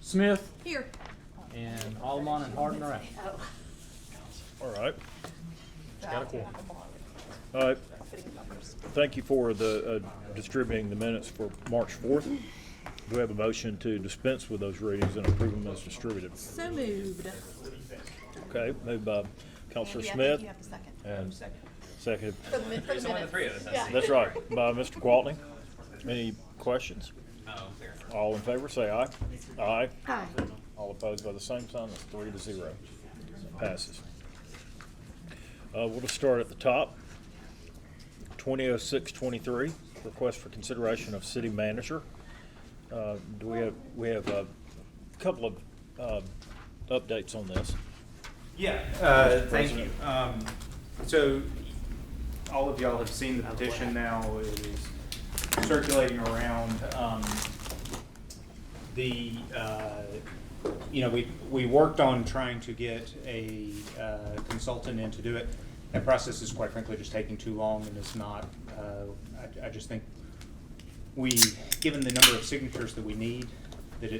Smith, Here. and Alderman and Harden are out. All right. Got a quorum. All right. Thank you for the distributing the minutes for March 4th. Do we have a motion to dispense with those readings and approve them as distributed? So moved. Okay, moved by Counselor Andy, I think Smith you have to second. and seconded, For the minute. Three of us. Yeah. that's right, by Mr. Gwaltney. Any questions? All in favor, say aye. Aye. Hi. All opposed by the same sign, that's 3-0. Passes. We'll just start at the top. 2006-23, request for consideration of city manager. Do we have a couple of updates on this? Yeah, Mr. thank you. President. So all of y'all have seen the petition now. It is circulating around. We worked on trying to get a consultant in to do it. That process is quite frankly just taking too long, and it's not, I just think given the number of signatures that we need, that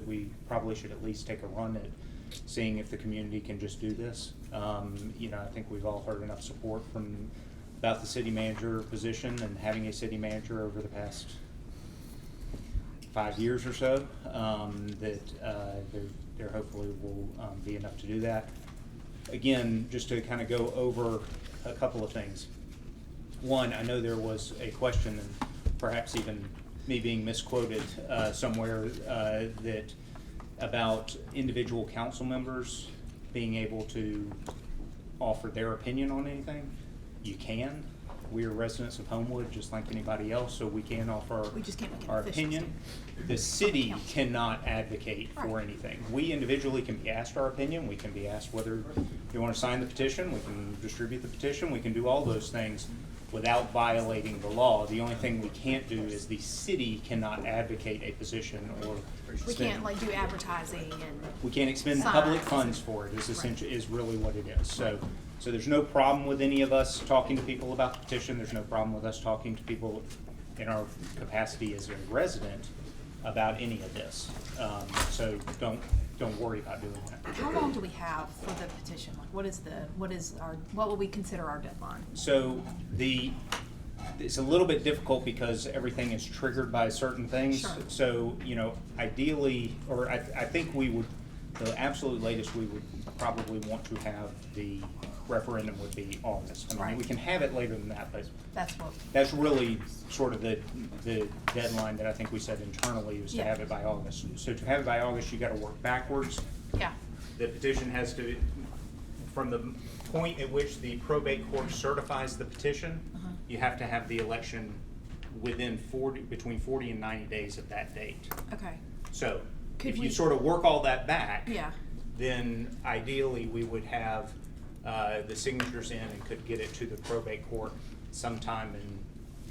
we probably should at least take a run at seeing if the community can just do this. I think we've all heard enough support about the city manager position and having a city manager over the past 5 years or so, that there hopefully will be enough to do that. Again, just to kind of go over a couple of things. One, I know there was a question, and perhaps even me being misquoted somewhere, that about individual council members being able to offer their opinion on anything. You can. We are residents of Homewood just like anybody else, so we can offer We just can't make it our official, opinion. Steve. The city cannot advocate for Right. anything. We individually can be asked our opinion. We can be asked whether you want to sign the petition. We can distribute the petition. We can do all those things without violating the law. The only thing we can't do is the city cannot advocate a position or We spend- can't do advertising and. we can't expend public Signs. funds for it, is Right. essentially, is really what it is. So there's no problem with any of us talking to people about the petition. There's no problem with us talking to people in our capacity as a resident about any of this. So don't worry about doing that. How long do we have for the petition? Like, what will we consider our deadline? So it's a little bit difficult because everything is triggered by certain things. Sure. So, ideally, or I think the absolute latest we would probably want to have the referendum would be August. I mean, Right. we can have it later than that, but that's really sort of the deadline that I think we set internally was to Yeah. have it by August. So to have it by August, you gotta work backwards. Yeah. The petition has to, from the point at which the probate court certifies the petition, Uh-huh. you have to have the election within between 40 and 90 days of that date. Okay. So Could if you we- sort of work all that back, Yeah. then ideally we would have the signatures in and could get it to the probate court sometime in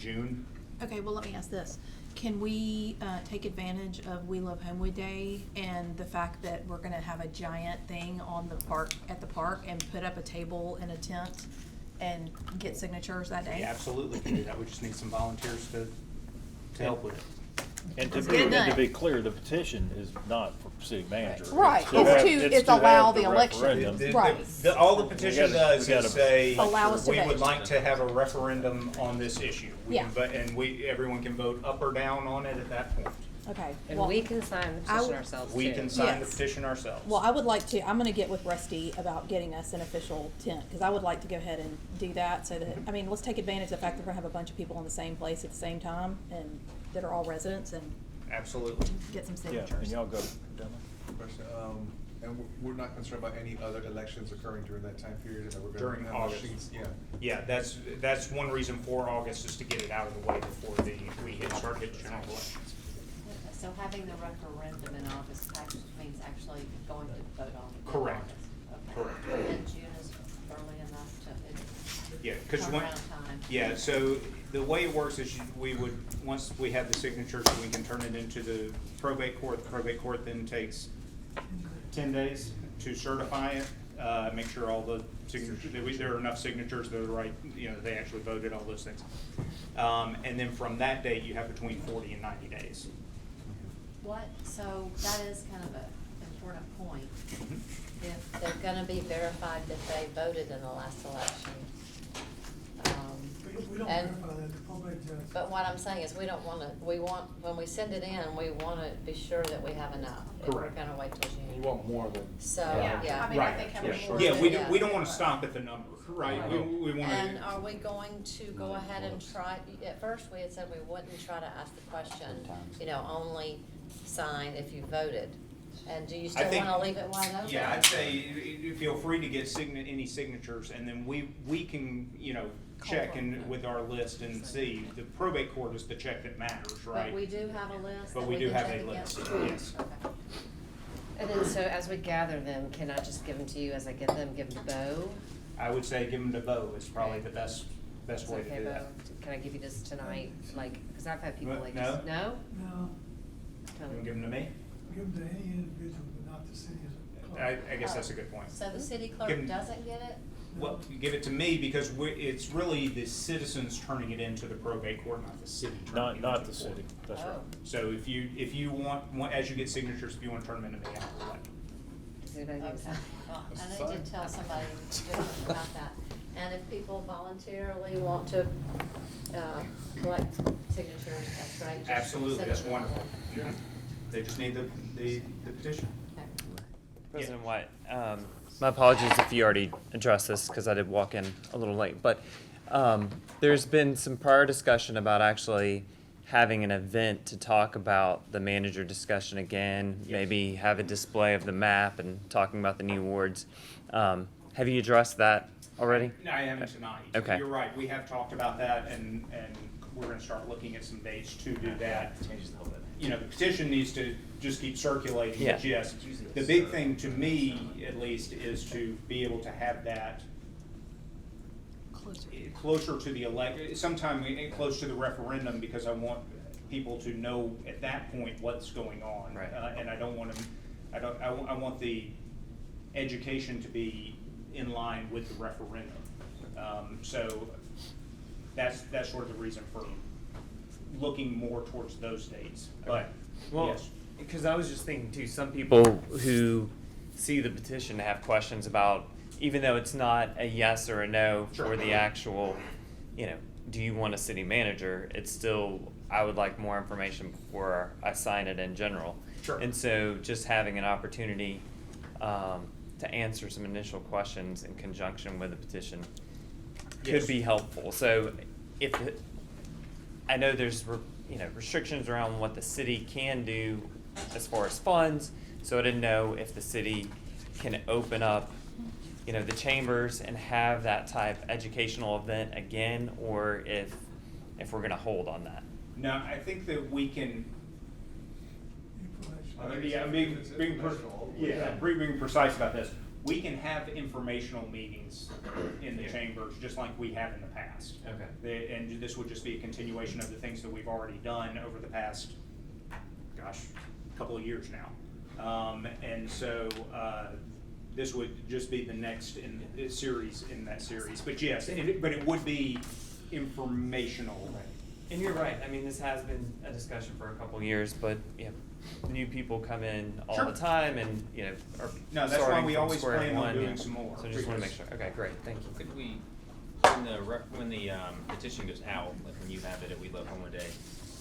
June. Okay, well, let me ask this. Can we take advantage of We Love Homewood Day and the fact that we're gonna have a giant thing on the park, at the park, and put up a table and a tent and get signatures that day? We absolutely can do that. We just need some volunteers to help with it. And Let's get it done. be clear, the petition is not for city manager. Right, It's it's to allow have the election. referendum. Right. All the petition We gotta- does we gotta is say, Allow us to we vote. would like to have a referendum on this issue. We Yeah. can vote- And everyone can vote up or down on it at that point. Okay. And well, we can sign the I petition would- ourselves too. We can sign the Yes. petition ourselves. Well, I would like to, I'm gonna get with Rusty about getting us an official tent, because I would like to go ahead and do that so that, I mean, let's take advantage of the fact that we're gonna have a bunch of people in the same place at the same time and that are all residents and Absolutely. Get some Yeah, and signatures. y'all go. Dylan. Question, and we're not concerned about any other elections occurring during that time period, and that we're gonna During have August. machines, yeah. Yeah, that's one reason for August is to get it out of the way before we start hitting general elections. So having the referendum in August means actually going to vote on it in Correct. August. Okay. Correct. And June is early enough to, Yeah, because turnaround time. yeah, so the way it works is we would, once we have the signatures, we can turn it into the probate court. The probate court then takes 10 days to certify it, make sure all the signatures, there are enough signatures that are right, they actually voted, all those things. And then from that date, you have between 40 and 90 days. What, so that is kind of an important point. Mhm. If they're gonna be verified that they voted in the last election. We don't And- verify that, the probate judge. But what I'm saying is, we don't wanna, we want, when we send it in, we wanna be sure that we have enough. If Correct. we're gonna wait till June. You want more than. So, Yeah, yeah. I mean, I Right. think having Yeah, more. sure. Yeah, we Yeah. don't wanna stop at the number, right? We wanna. And are we going to go ahead and try, at first we had said we wouldn't try to ask the question, you know, only sign if you voted. And do you still think- wanna leave it wide open? Yeah, I'd say feel free to get any signatures, and then we can, you know, check in with our list and see. The probate court is the check that matters, right? But we do have a list But that we we do can have check a against? list, yes. Okay. And then, so as we gather them, can I just give them to you as I get them, give them to Bo? I would say give them to Bo is probably the best Is way it to okay, do Bo? that. Can I give you this tonight? Like, because I've had people No. like just, no? No, You wanna give them to me? give them to any individual, but not the city as a club. I guess that's a good point. So the city Give clerk 'em- doesn't get it? Well, you give it to me because it's really the citizens turning it into the probate court, not the city turning it into Not the the court. city, that's right. Oh. So if you want, as you get signatures, if you wanna turn them into me, I'll let you. Does anybody need Okay, to sign? well, and I did tell somebody different about that. And if people voluntarily want to, collect signatures, that's great. Just Absolutely, send that's it to wonderful. them. They just need the petition. Okay. President White, my apologies if you already addressed this, because I did walk in a little late, but there's been some prior discussion about actually having an event to talk about the manager discussion again, maybe have a display of the map and talking about the new wards. Have you addressed that already? No, I haven't tonight. Okay. You're right, we have talked about that, and we're gonna start looking at some dates to do that. Changes the whole bit. You know, the petition needs to just keep circulating, but Yeah. yes, the big thing to me, at least, is to be able to have that Closer. closer to the sometime close to the referendum, because I want people to know at that point what's going on. Right. And I don't want to, I want the education to be in line with the referendum. So that's sort of the reason for looking more towards those dates, but, Well, yes. because I was just thinking too, some people who see the petition have questions about, even though it's not a yes or a no Sure. for the actual, you know, do you want a city manager? It's still, I would like more information before I sign it in general. Sure. And so just having an opportunity to answer some initial questions in conjunction with the petition Yes. could be helpful. So if it, I know there's restrictions around what the city can do as far as funds, so I didn't know if the city can open up, the chambers and have that type educational event again, or if we're gonna hold on that. No, I think that we can, Information. yeah, being precise about this. We can have informational meetings in the chambers, just like we have in the past. Okay. And this would just be a continuation of the things that we've already done over the past, couple of years now. And so, this would just be the next in the series, but yes, but it would be informational. And you're right, I mean, this has been a discussion for a couple of years, but, new people come in all Sure. the time and, are No, that's why starting we from always square plan on one, doing some more, So I just wanna make because- sure, okay, great, thank you. Could we, when the petition goes out, like when you have it at We Love Homewood Day,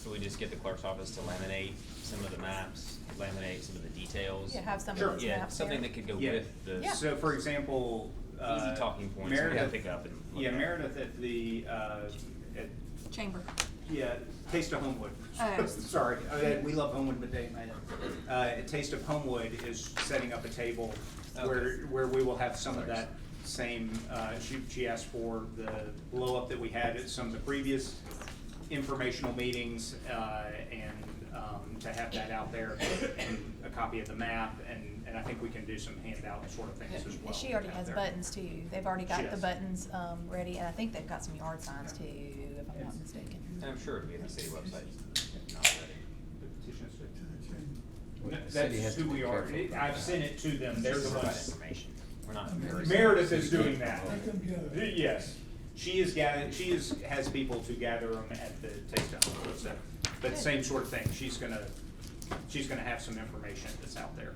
could we just get the clerk's office to laminate some of the maps, laminate some of the details? Yeah, have some Sure. of those Yeah, maps something there. that could go Yeah. with the Yeah. So, for example, easy talking points we can Meredith, pick up and look yeah, at. Meredith at the, Chamber. Taste of Homewood. Oh. Sorry, We Love Homewood, but they made it. Taste of Homewood is setting up a table where we will have some of that same, she asked for the blow up that we had at some of the previous informational meetings, and to have that out there, and a copy of the map, and I think we can do some handout sort of things as well. She already out has there. buttons too. They've already She got the does. buttons, ready, and I think they've got some yard signs too, if I'm not mistaken. And I'm sure it'll be on the city website, if not already. The petition is- To the chamber. No, City has That's to who be we are. careful about I've that. sent it to them. They're the Provide ones. information. We're not. Meredith is doing that. Let them gather. Yes, she has people to gather them at the Taste of Homewood, so, but same sort of thing, she's gonna she's gonna have some information that's out there.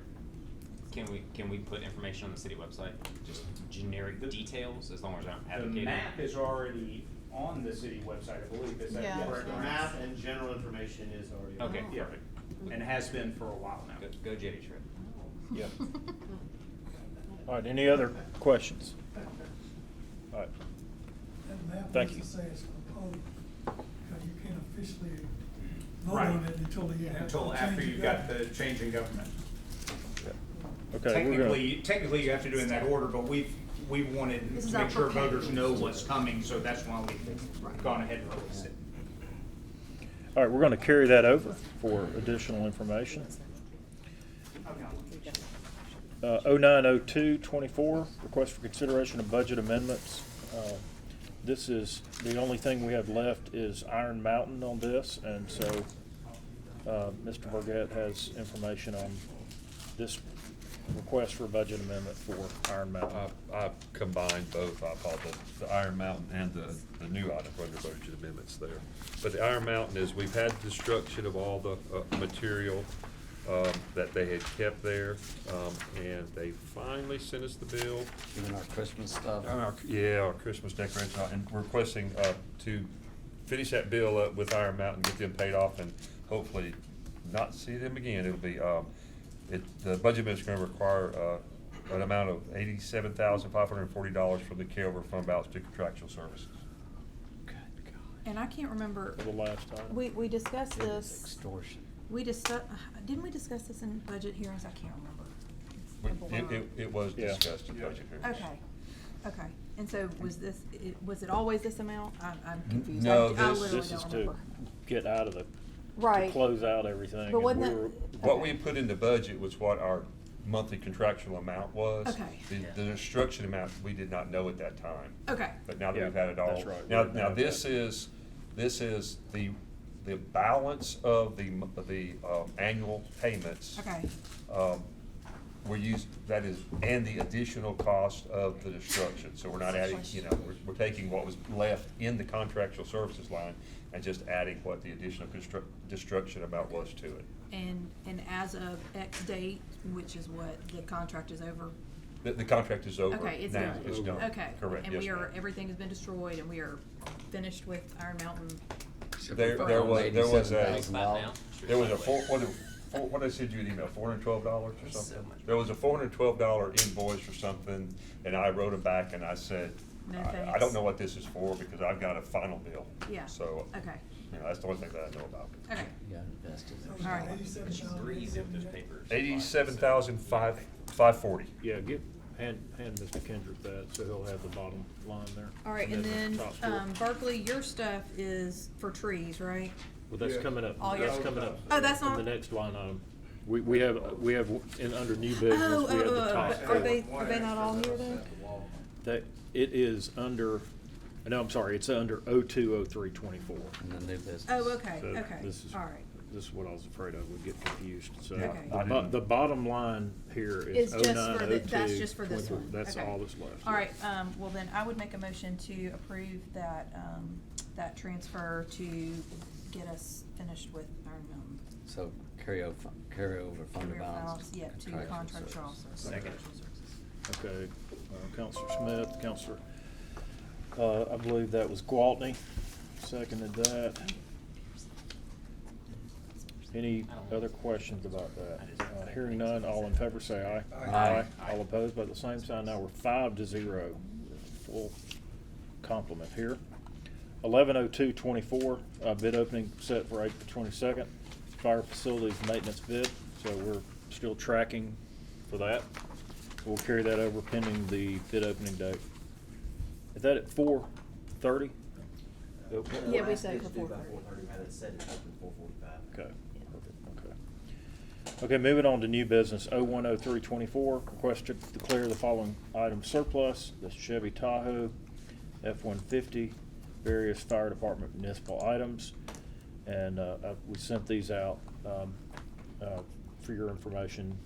Can we put information on the city website, just generic details, as long as I'm The advocating? map is already on the city website, I believe, is that Yeah. correct? The map and general information is already. Okay, Yeah, perfect. and has been for a while now. Go Jetty Trip. Yeah. All right, any other questions? All right, That map Thank needs to you. say it's proposed, because you can't officially vote Right. on it until you have. Until the after change you of got government. the change in government. okay, we're gonna, Technically, you have to do it in that order, but we wanted This to is make our sure proposal. voters know what's coming, so that's why we've gone ahead and released it. all right, we're gonna carry that over for additional information. 090224, request for consideration of budget amendments. This is, the only thing we have left is Iron Mountain on this, and so Mr. Burgett has information on this request for a budget amendment for Iron Mountain. I combined both, I apologize, the Iron Mountain and the new item for the budget amendments there. But the Iron Mountain is, we've had destruction of all the material that they had kept there, and they finally sent us the bill. Even our Christmas stuff. Our Christmas decorations, and we're requesting to finish that bill up with Iron Mountain, get them paid off, and hopefully not see them again. It'll be, the budget amendment's gonna require an amount of $87,540 from the carryover fund balance to contractual services. And I can't remember, For the last item. we discussed this, Extortion. didn't we discuss this in budget hearings? I can't remember. It was Yeah. discussed in budget hearings. Okay, and so was it always this amount? I'm confused. No, I this- literally This is don't to remember. get out of the, to Right. close out everything. But and wasn't we that- were- What Okay. we put in the budget was what our monthly contractual amount was. Okay. The destruction amount, we did not know at that time. Okay, But now that Yeah, we've had it all. that's right. Now, We now have this that. is the balance of the annual payments. okay, That is, and the additional cost of the destruction. So we're not adding, we're taking what was left in the contractual services line and just adding what the additional destruction amount was to it. And as of X date, which is what, the contract is over? The contract is over. Okay, it's now. done. It's done. Okay. Correct, And yes, we are, ma'am. everything has been destroyed and we are finished with Iron Mountain. There was a, $87,000. there was a what did I send you an email, $412 or So something? much. There was a $412 invoice or something, and I wrote them back and I said, No I thanks. don't know what this is for because I've got a final bill. Yeah. So, Okay, that's the only thing that I know about. okay. You got invested. All right. Breathe of those papers. 87,540. Yeah, hand Mr. Kendrick that, so he'll have the bottom line there. All right, and the then, top four. Berkeley, your stuff is for trees, right? Well, that's Yeah. coming up, All your- that's coming up. Oh, that's in not- the next line item. We have, in under new business, Oh, we have the top but four. are they not all here then? That, it is under, no, I'm sorry, it's under 020324. And the new business. Oh, okay, So okay, this is- all right. This is what I was afraid of, would get confused, so. Okay. The bottom line here It's is just for the- 0902. that's just for this one. That's Okay. all that's left. All right, well then, I would make a motion to approve that, that transfer to get us finished with Iron Mountain. So carry over fund Career balance. Yeah, to contractual contractual services. services. Second. Okay, Counselor Smith, Counselor, I believe that was Gwaltney, seconded that. Any other questions about that? Hearing none, all in favor say aye. Aye. All opposed by the same sign, now we're 5-0, full complement here. 110224, bid opening set for April 22nd, fire facilities maintenance bid, so we're still tracking for that. We'll carry that over pending the bid opening date. Is that at 4:30? Yeah, we said for 4:30. Okay, perfect, okay. Okay, moving on to new business, 010324, request to declare the following items surplus, the Chevy Tahoe, F-150, various fire department municipal items, and, we sent these out, for your information.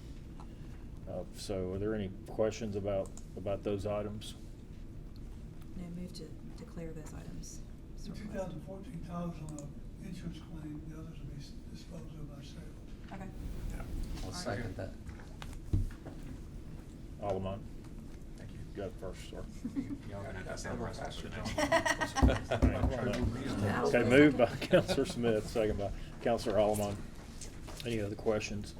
So are there any questions about those items? No, move to declare those items The surplus. 2014 Tahoe's on an insurance claim, the others will be disposed of by sale. Okay. I'll second that. Alderman? Thank you. Go first, sir. Y'all gonna have to sound more faster Okay, moved by Counselor Smith, second by Counselor Alderman. Any other questions,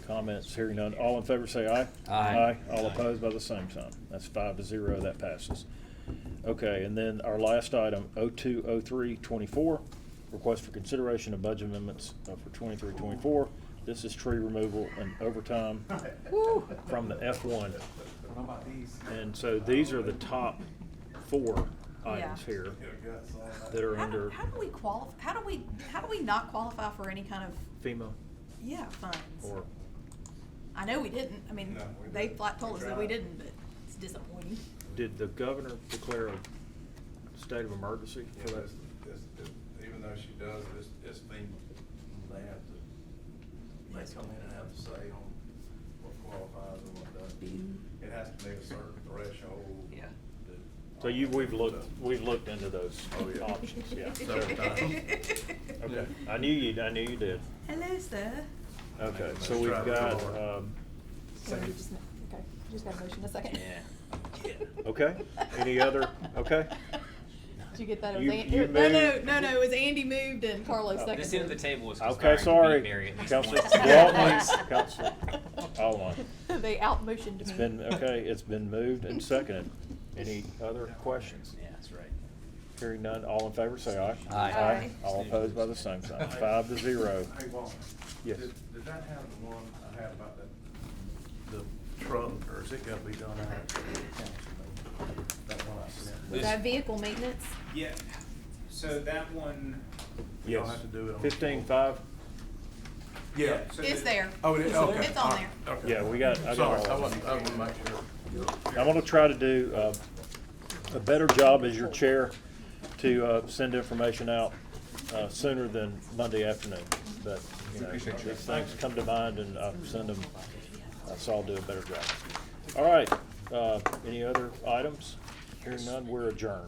comments? Hearing none. All in favor say aye. Aye. All opposed by the same sign. That's 5-0, that passes. Okay, and then our last item, 020324, request for consideration of budget amendments for 23-24. This is tree removal and overtime from the F1. And so these are the top 4 items Yeah. here that are under How do we qualify, how do we not qualify for any kind of, FEMA yeah, funds? or, I know we didn't, I mean, No, we they didn't. flat told We us that we tried. didn't, but it's disappointing. did the governor declare a state of emergency Yeah, for that? even though she does, it's FEMA. They have to, they come in and have to say on what qualifies and what doesn't. It has to meet a certain threshold. Yeah. So we've looked into those options, yeah. Several times. Okay, I knew you did. Hello, sir. Okay, Let's so we've try got, one more. Okay, you just got a motion, a second. Yeah. okay, any other, okay? Did you get that? It was You- An- you it- no, moved. no, it was Andy moved and Carlos seconded. This end of the table was Okay, conspiring to beat Mary sorry, at least Counselor once. Waltman, Counselor Alderman. They out motioned me. It's been, okay, it's been moved and seconded. Any other questions? Yeah, that's right. Hearing none, all in favor say aye. Aye. Aye. All opposed by the same sign, 5-0. Hey, Walter. Yes. Did that have the one I had about the truck, or is it gotta be done out? That one I sent. Was that vehicle maintenance? Yeah, so that one, You don't have to do it on. 15-5, Yeah. so It's the- there. Oh, it is, okay. It's on there. Okay. yeah, I got Sorry, all I of them. wasn't, I wanna make sure. I'm gonna try to do a better job as your chair to send information out sooner than Monday afternoon. But, you know, these things come to mind and I send them, so I'll do a better job. All right, any other items? Hearing none, we're adjourned.